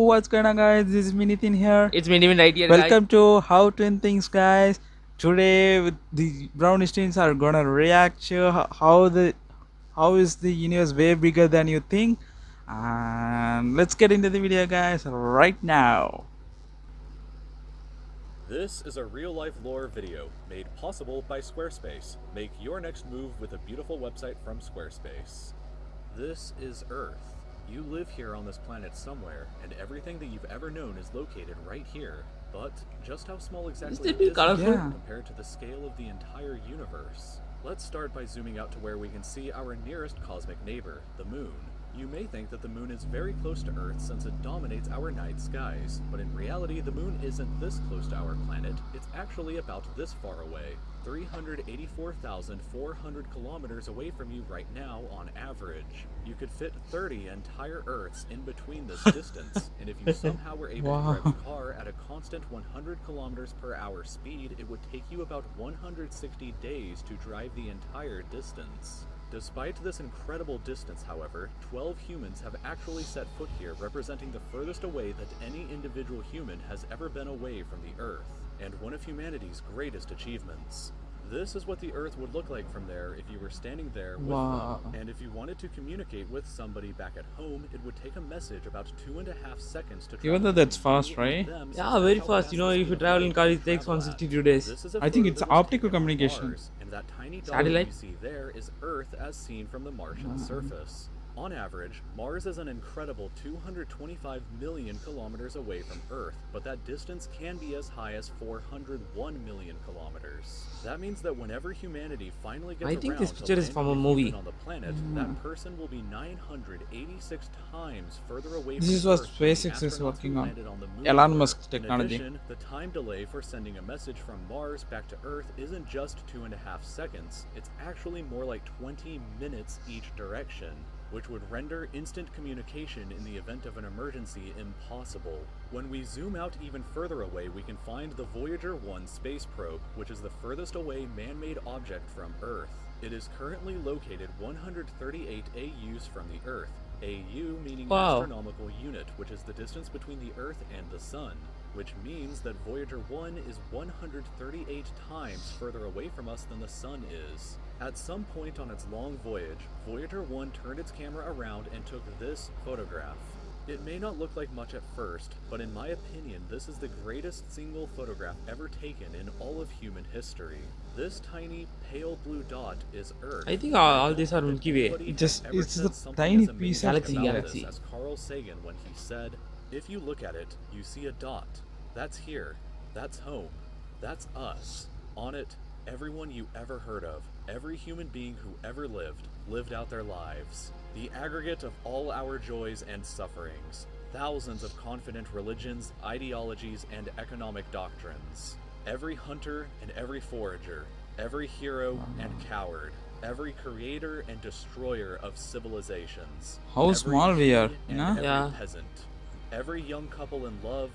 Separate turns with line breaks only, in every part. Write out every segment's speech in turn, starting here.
what's going on, guys? This is Minitin here.
It's been even right here, guys.
Welcome to How Twin Things, guys. Today, the Brownish twins are gonna react to how is the universe way bigger than you think, and let's get into the video, guys, right now.
This is a RealLifeLore video made possible by Squarespace. Make your next move with a beautiful website from Squarespace. This is Earth. You live here on this planet somewhere, and everything that you've ever known is located right here. But just how small exactly
Isn't it colorful?
Yeah.
compared to the scale of the entire universe? Let's start by zooming out to where we can see our nearest cosmic neighbor, the Moon. You may think that the Moon is very close to Earth since it dominates our night skies, but in reality the Moon isn't this close to our planet, it's actually about this far away. 384,400 kilometers away from you right now on average. You could fit 30 entire Earths in between this distance, and if you somehow were able to drive a car at a constant 100 kilometers per hour speed, it would take you about 160 days to drive the entire distance. Despite this incredible distance, however, 12 humans have actually set foot here, representing the furthest away that any individual human has ever been away from the Earth, and one of humanity's greatest achievements. This is what the Earth would look like from there if you were standing there with them. And if you wanted to communicate with somebody back at home, it would take a message about 2.5 seconds to travel.
Even though that's fast, right?
Yeah, very fast. You know, if you travel in car, it takes 162 days.
I think it's optical communication.
And that tiny dot
Satellite?
you see there is Earth as seen from the Martian surface. On average, Mars is an incredible 225 million kilometers away from Earth, but that distance can be as high as 401 million kilometers. That means that whenever humanity finally gets
I think
around
this
to
picture is
landing
from a
human
movie.
on the planet, that person will be 986 times further away
This
from
is what
Earth than the
SpaceX is
astronauts who
working on.
landed the moon
Elon
were.
Musk's technology.
In addition, the time delay for sending a message from Mars back to Earth isn't just 2.5 seconds, it's actually more like 20 minutes each direction, which would render instant communication in the event of an emergency impossible. When we zoom out even further away, we can find the Voyager 1 space probe, which is the furthest away man-made object from Earth. It is currently located 138 AUs from the Earth, AU meaning astronomical unit, which is the distance between the Earth and the Sun, which means that Voyager 1 is 138 times further away from us than the Sun is. At some point on its long voyage, Voyager 1 turned its camera around and took this photograph. It may not look like much at first, but in my opinion, this is the greatest single photograph ever taken in all of human history. This tiny, pale blue dot is Earth.
I think all these are Milky Way.
It's a tiny piece of
galaxy.
As Carl Sagan when he said, "If you look at it, you see a dot. That's here. That's home. That's us. On it, everyone you ever heard of, every human being who ever lived out their lives. The aggregate of all our joys and sufferings. Thousands of confident religions, ideologies, and economic doctrines. Every hunter and every forager, every hero and coward, every creator and destroyer of civilizations.
How
every
small we are,
king
you
and
know?
every peasant. Every young couple in love,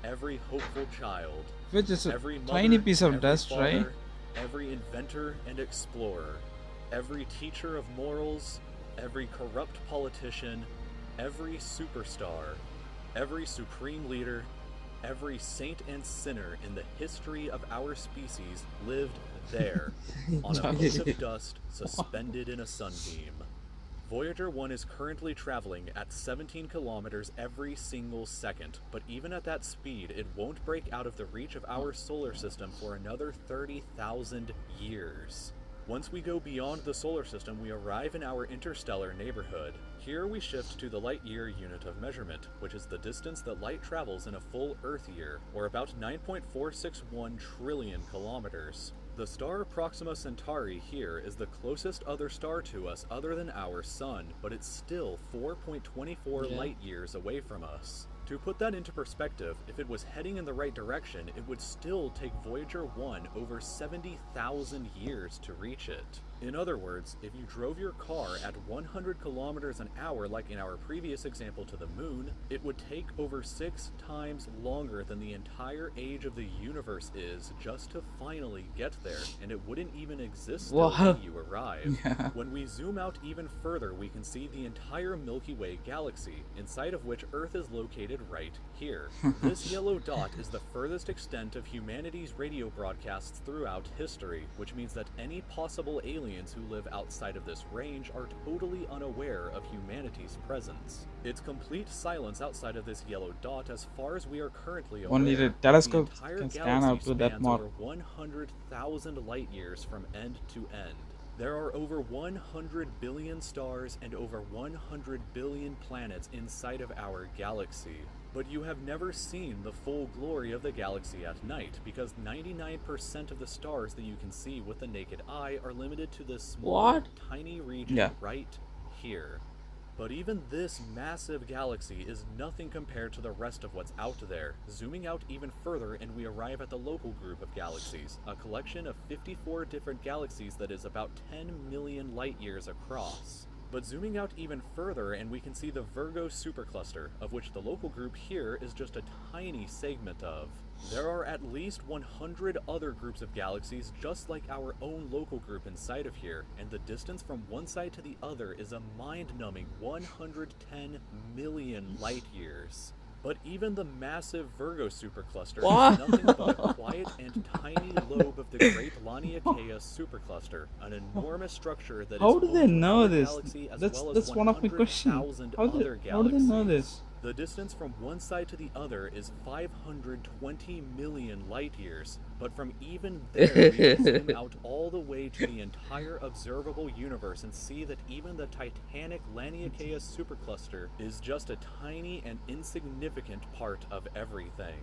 every hopeful child.
We're just a
Every mother,
tiny piece of
every
dust,
father,
right?
Every inventor and explorer, every teacher of morals, every corrupt politician, every superstar, every supreme leader, every saint and sinner in the history of our species lived there, on a mote of dust suspended in a sunbeam. Voyager 1 is currently traveling at 17 kilometers every single second, but even at that speed, it won't break out of the reach of our solar system for another 30,000 years. Once we go beyond the solar system, we arrive in our interstellar neighborhood. Here we shift to the light year unit of measurement, which is the distance that light travels in a full Earth year, or about 9.461 trillion kilometers. The star Proxima Centauri here is the closest other star to us other than our Sun, but it's still 4.24 light years away from us. To put that into perspective, if it was heading in the right direction, it would still take Voyager 1 over 70,000 years to reach it. In other words, if you drove your car at 100 kilometers an hour like in our previous example to the moon, it would take over 6 times longer than the entire age of the universe is just to finally get there, and it wouldn't even exist still
Wow.
when you arrive.
Yeah.
When we zoom out even further, we can see the entire Milky Way galaxy, inside of which Earth is located right here. This yellow dot is the furthest extent of humanity's radio broadcasts throughout history, which means that any possible aliens who live outside of this range are totally unaware of humanity's presence. It's complete silence outside of this yellow dot as far as we are currently aware.
Only the telescope
entire
can scan
galaxy
up to that
spans
mark.
over 100,000 light years from end to end. There are over 100 billion stars and over 100 billion planets inside of our galaxy. But you have never seen the full glory of the galaxy at night, because 99% of the stars that you can see with the naked eye are limited to this small,
What?
tiny region
Yeah.
right here. But even this massive galaxy is nothing compared to the rest of what's out there. Zooming out even further and we arrive at the local group of galaxies, a collection of 54 different galaxies that is about 10 million light years across. But zooming out even further and we can see the Virgo supercluster, of which the local group here is just a tiny segment of. There are at least 100 other groups of galaxies just like our own local group inside of here, and the distance from one side to the other is a mind-numbing 110 million light years. But even the massive Virgo supercluster
What?
is nothing but a quiet and tiny lobe of the Great Laniakea supercluster, an enormous structure that
How
is
do they
home to
know
our
this?
galaxy as
That's
well as
that's one of my questions.
100,000
How
other
do
galaxies.
they know this?
The distance from one side to the other is 520 million light years, but from even there we can zoom out all the way to the entire observable universe and see that even the titanic Laniakea supercluster is just a tiny and insignificant part of everything.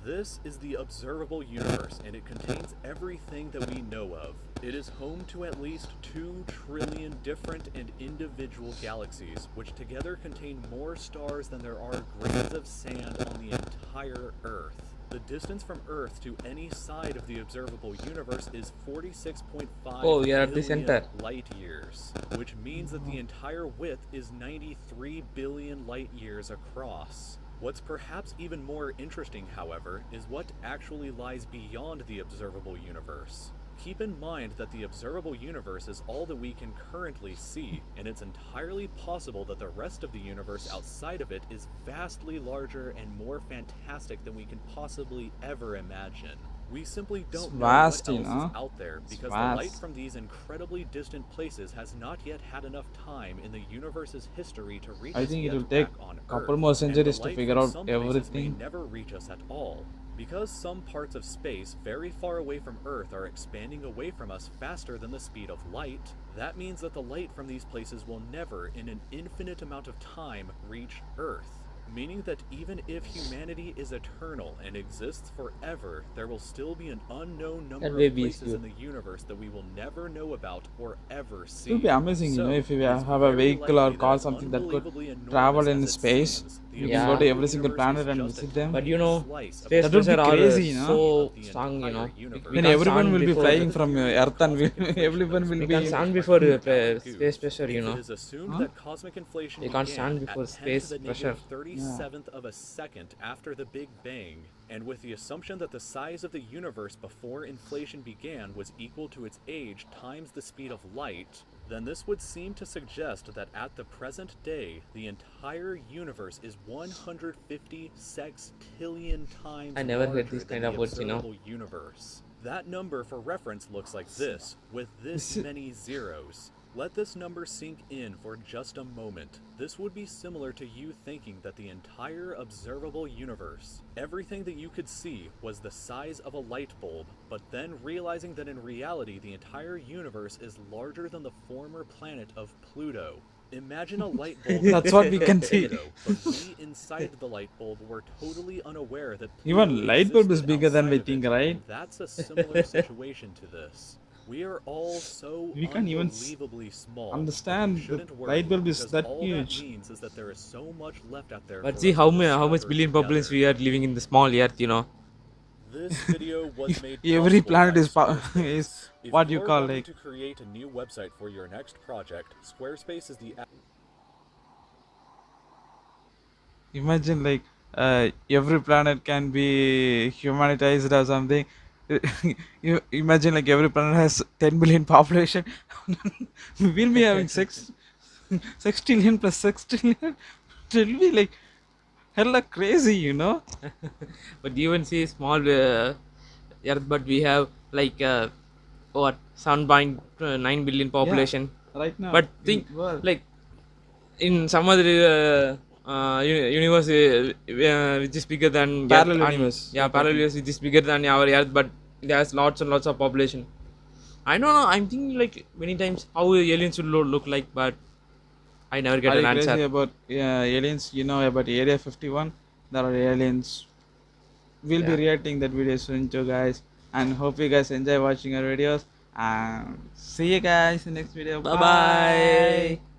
This is the observable universe, and it contains everything that we know of. It is home to at least 2 trillion different and individual galaxies, which together contain more stars than there are grains of sand on the entire Earth. The distance from Earth to any side of the observable universe is 46.5
Oh, we are at the
billion
center.
light years, which means that the entire width is 93 billion light years across. What's perhaps even more interesting, however, is what actually lies beyond the observable universe. Keep in mind that the observable universe is all that we can currently see, and it's entirely possible that the rest of the universe outside of it is vastly larger and more fantastic than we can possibly ever imagine. We simply don't know
vast,
what
you
else
know.
is out there
It's
because the light
vast.
from these incredibly distant places has not yet had enough time in the universe's history to reach
I
us
think it
yet
will take
back on
a couple
Earth,
more
and the
centuries to
light
figure
from
out
some places may
everything.
never reach us at all. Because some parts of space very far away from Earth are expanding away from us faster than the speed of light, that means that the light from these places will never, in an infinite amount of time, reach Earth. Meaning that even if humanity is eternal and exists forever, there will still be an unknown number
That
of
baby is
places in
cute.
the universe that we will never know about or ever see.
It would be amazing, you know, if we
it is
have a
very
vehicle or
likely
car,
that
something that could
unbelievably enormous
travel in
as it
space.
seems, the
You can go to
Yeah.
every single
observable
planet
universe
and
is just
visit
a
them.
But
tiny
you know,
slice of
space
That would be
pressure are
crazy, you know.
so
the
strong, you
entire
know.
universe.
We
Then
can't
everyone
stand
will be
before
flying from Earth and everyone will
we
be.
can't stand before
Goose.
space pressure, you
If
know.
it is assumed
Huh?
that cosmic inflation
We can't
began
stand before
at 10
space
to the
pressure.
negative 37th of a second after the Big Bang, and with the assumption that the size of the universe before inflation began was equal to its age times the speed of light, then this would seem to suggest that at the present day, the entire universe is 150 sextillion times
I never heard
larger
these
than
kind
the
of words, you know.
observable universe. That number for reference looks like this, with this many zeros. Let this number sink in for just a moment. This would be similar to you thinking that the entire observable universe, everything that you could see, was the size of a light bulb, but then realizing that in reality the entire universe is larger than the former planet of Pluto. Imagine a light bulb.
That's what we can see.
Pluto, but we inside the light bulb were totally unaware that
Even
Pluto
light bulb is
existed
bigger than we
outside of
think,
it,
right?
and that's a similar situation to this. We are all so
We can't even
unbelievably small.
understand
but you
the
shouldn't worry,
light bulb is
because
that
all
huge.
that means is that there is so much left out there.
But
for
see
us
how
to
how much
discover
billion populations
together.
we are living in the small earth, you know.
This video was made
Every
possible
planet
by
is
Squarespace.
is
If
what you
you're
call
wanting
like
to create a new website for your next project, Squarespace is the
imagine like every planet can be humanitized or something. You imagine like every planet has 10 billion population. We'll be having 6 trillion plus 6 trillion. It will be like hella crazy, you know.
But even see small Earth, but we have like what 7.9 billion
Yeah,
population.
right now
But
in
think
world
like in some other universe which is bigger than Earth,
parallel
and
universe
yeah,
you're
parallel
talking.
universe which is bigger than our Earth, but it has lots and lots of population. I don't know. I'm thinking like many times how aliens should look like, but I never get
Are
an
you
answer.
crazy about aliens? You know about Area 51? There are aliens. We'll be
Yeah.
reacting that video soon too, guys. And hope you guys enjoy watching our videos. And see you guys in next video.
Bye bye.
Bye.